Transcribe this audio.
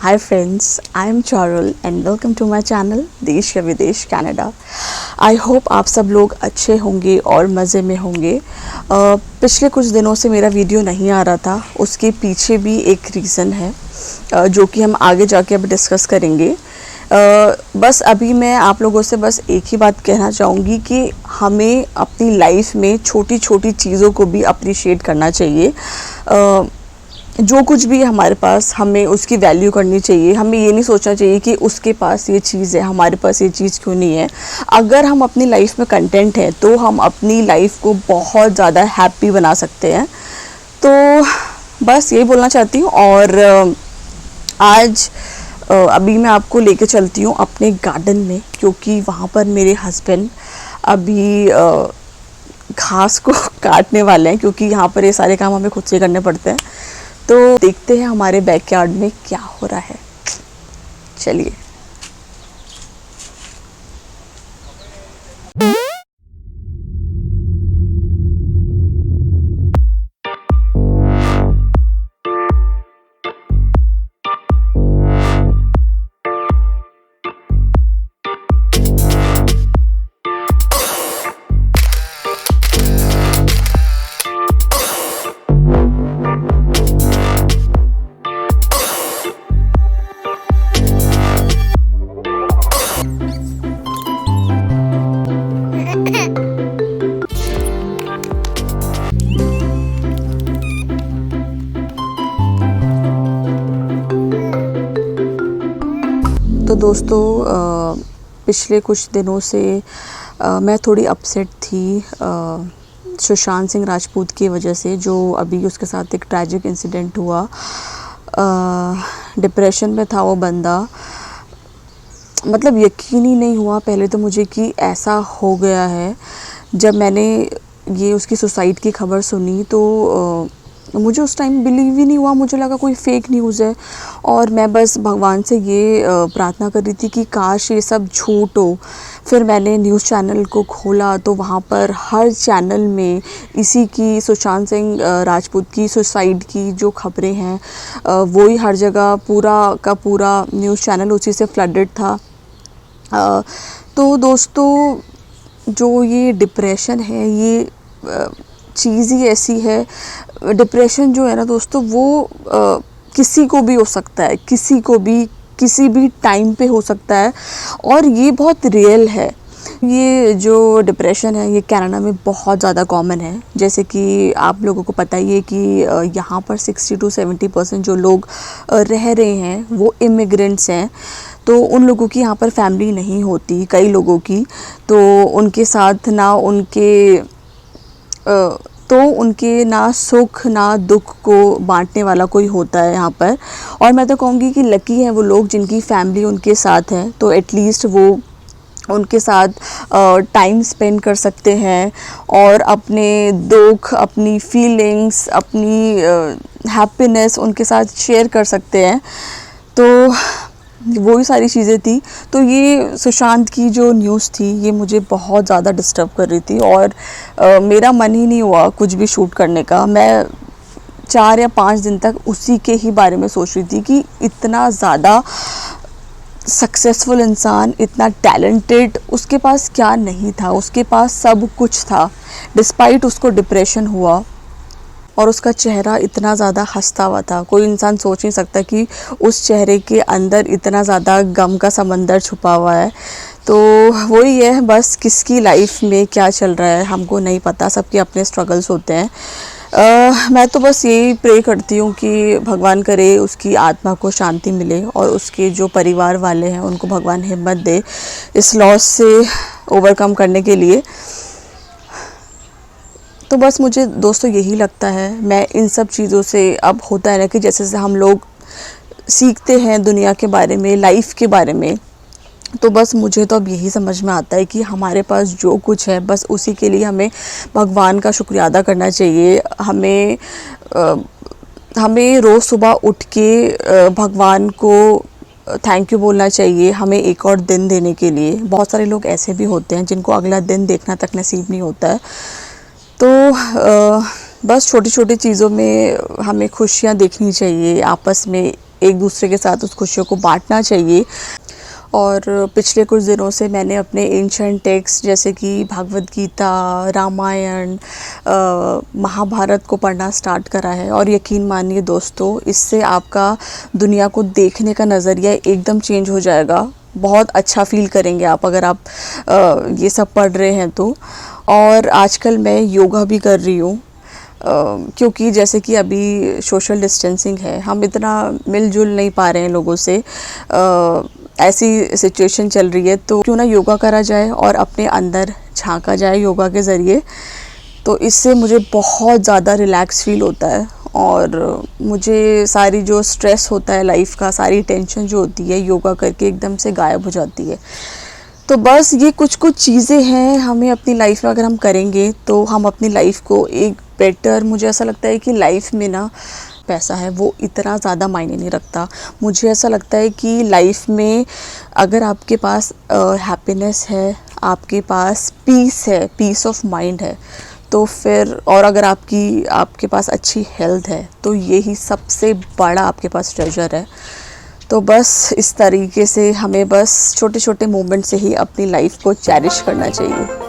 Hi friends, I am Charul and welcome to my channel देश या विदेश Canada. I hope आप सब लोग अच्छे होंगे और मज़े में होंगे। पिछले कुछ दिनों से मेरा वीडियो नहीं आ रहा था, उसके पीछे भी एक रीज़न है जो कि हम आगे जाके अब डिस्कस करेंगे। बस अभी मैं आप लोगों से बस एक ही बात कहना चाहूँगी कि हमें अपनी लाइफ में छोटी छोटी चीज़ों को भी अप्रिशिएट करना चाहिए। जो कुछ भी हमारे पास हमें उसकी वैल्यू करनी चाहिए। हमें ये नहीं सोचना चाहिए कि उसके पास ये चीज़ है, हमारे पास ये चीज़ क्यों नहीं है। अगर हम अपनी लाइफ में कंटेंट हैं तो हम अपनी लाइफ को बहुत ज़्यादा हैप्पी बना सकते हैं। तो बस यही बोलना चाहती हूँ। और आज अभी मैं आपको लेके चलती हूँ अपने गार्डन में, क्योंकि वहाँ पर मेरे हस्बैंड अभी घास को काटने वाले हैं, क्योंकि यहाँ पर ये सारे काम हमें खुद से करने पड़ते हैं। तो देखते हैं हमारे बैकयार्ड में क्या हो रहा है। चलिए। तो दोस्तों पिछले कुछ दिनों से मैं थोड़ी अपसेट थी सुशांत सिंह राजपूत की वजह से, जो अभी उसके साथ एक ट्रैजिक इंसिडेंट हुआ। डिप्रेशन में था वो बंदा। मतलब यकीन ही नहीं हुआ पहले तो मुझे कि ऐसा हो गया है। जब मैंने ये उसकी सुसाइड की खबर सुनी तो मुझे उस टाइम बिलीव ही नहीं हुआ। मुझे लगा कोई फेक न्यूज़ है, और मैं बस भगवान से ये प्रार्थना कर रही थी कि काश ये सब झूठ हो। फिर मैंने न्यूज़ चैनल को खोला तो वहाँ पर हर चैनल में इसी की, सुशांत सिंह राजपूत की सुसाइड की जो खबरें हैं वो ही हर जगह, पूरा का पूरा न्यूज़ चैनल उसी से फ्लडेड था। तो दोस्तों जो ये डिप्रेशन है, ये चीज़ ही ऐसी है। डिप्रेशन जो है ना दोस्तों, वो किसी को भी हो सकता है, किसी को भी किसी भी टाइम पे हो सकता है, और ये बहुत रियल है। ये जो डिप्रेशन है ये कनाडा में बहुत ज़्यादा कॉमन है। जैसे कि आप लोगों को पता ही है कि यहाँ पर 60 to 70% जो लोग रह रहे हैं वो इमिग्रेंट्स हैं। तो उन लोगों की यहाँ पर फैमिली नहीं होती, कई लोगों की। तो उनके साथ ना सुख ना दुख को बांटने वाला कोई होता है यहाँ पर। और मैं तो कहूँगी कि लकी हैं वो लोग जिनकी फैमिली उनके साथ है, तो एटलीस्ट वो उनके साथ टाइम स्पेंड कर सकते हैं और अपने दुख, अपनी फीलिंग्स, अपनी हैप्पीनेस उनके साथ शेयर कर सकते हैं। तो वही सारी चीज़ें थी। तो ये सुशांत की जो न्यूज़ थी ये मुझे बहुत ज़्यादा डिस्टर्ब कर रही थी, और मेरा मन ही नहीं हुआ कुछ भी शूट करने का। मैं 4 या 5 दिन तक उसी के ही बारे में सोच रही थी कि इतना ज़्यादा सक्सेसफुल इंसान, इतना टैलेंटेड, उसके पास क्या नहीं था। उसके पास सब कुछ था, डिस्पाइट उसको डिप्रेशन हुआ, और उसका चेहरा इतना ज़्यादा हंसता हुआ था। कोई इंसान सोच नहीं सकता कि उस चेहरे के अंदर इतना ज़्यादा गम का समंदर छुपा हुआ है। तो वही है, बस किसकी लाइफ में क्या चल रहा है हमको नहीं पता, सबके अपने स्ट्रगल्स होते हैं। मैं तो बस यही प्रे करती हूँ कि भगवान करे उसकी आत्मा को शांति मिले, और उसके जो परिवार वाले हैं उनको भगवान हिम्मत दे इस लॉस से ओवरकम करने के लिए। तो बस मुझे दोस्तों यही लगता है, मैं इन सब चीज़ों से, अब होता है ना कि जैसे जैसे हम लोग सीखते हैं दुनिया के बारे में, लाइफ के बारे में, तो बस मुझे तो अब यही समझ में आता है कि हमारे पास जो कुछ है बस उसी के लिए हमें भगवान का शुक्रिया अदा करना चाहिए। हमें रोज़ सुबह उठ के भगवान को थैंक यू बोलना चाहिए, हमें एक और दिन देने के लिए। बहुत सारे लोग ऐसे भी होते हैं जिनको अगला दिन देखना तक नसीब नहीं होता है। तो बस छोटी छोटी चीज़ों में हमें खुशियाँ देखनी चाहिए, आपस में एक दूसरे के साथ उस खुशियों को बांटना चाहिए। और पिछले कुछ दिनों से मैंने अपने एंशिएंट टेक्स्ट जैसे कि भागवत गीता, रामायण, महाभारत को पढ़ना स्टार्ट करा है। और यकीन मानिए दोस्तों, इससे आपका दुनिया को देखने का नज़रिया एकदम चेंज हो जाएगा। बहुत अच्छा फील करेंगे आप अगर आप ये सब पढ़ रहे हैं तो। और आजकल मैं योगा भी कर रही हूँ, क्योंकि जैसे कि अभी सोशल डिस्टेंसिंग है, हम इतना मिलजुल नहीं पा रहे हैं लोगों से, ऐसी सिचुएशन चल रही है, तो क्यों ना योगा करा जाए और अपने अंदर झांका जाए योगा के ज़रिए। तो इससे मुझे बहुत ज़्यादा रिलैक्स फील होता है और मुझे सारी जो स्ट्रेस होता है लाइफ का, सारी टेंशन जो होती है, योगा करके एकदम से गायब हो जाती है। तो बस ये कुछ कुछ चीज़ें हैं, हमें अपनी लाइफ में अगर हम करेंगे तो हम अपनी लाइफ को एक बेटर, मुझे ऐसा लगता है कि लाइफ में ना पैसा है वो इतना ज़्यादा मायने नहीं रखता। मुझे ऐसा लगता है कि लाइफ में अगर आपके पास हैप्पीनेस है, आपके पास पीस है, पीस ऑफ माइंड है, तो फिर, और अगर आपके पास अच्छी हेल्थ है, तो यही सबसे बड़ा आपके पास ट्रेजर है। तो बस इस तरीके से हमें बस छोटे छोटे मोमेंट से ही अपनी लाइफ को चेरिश करना चाहिए।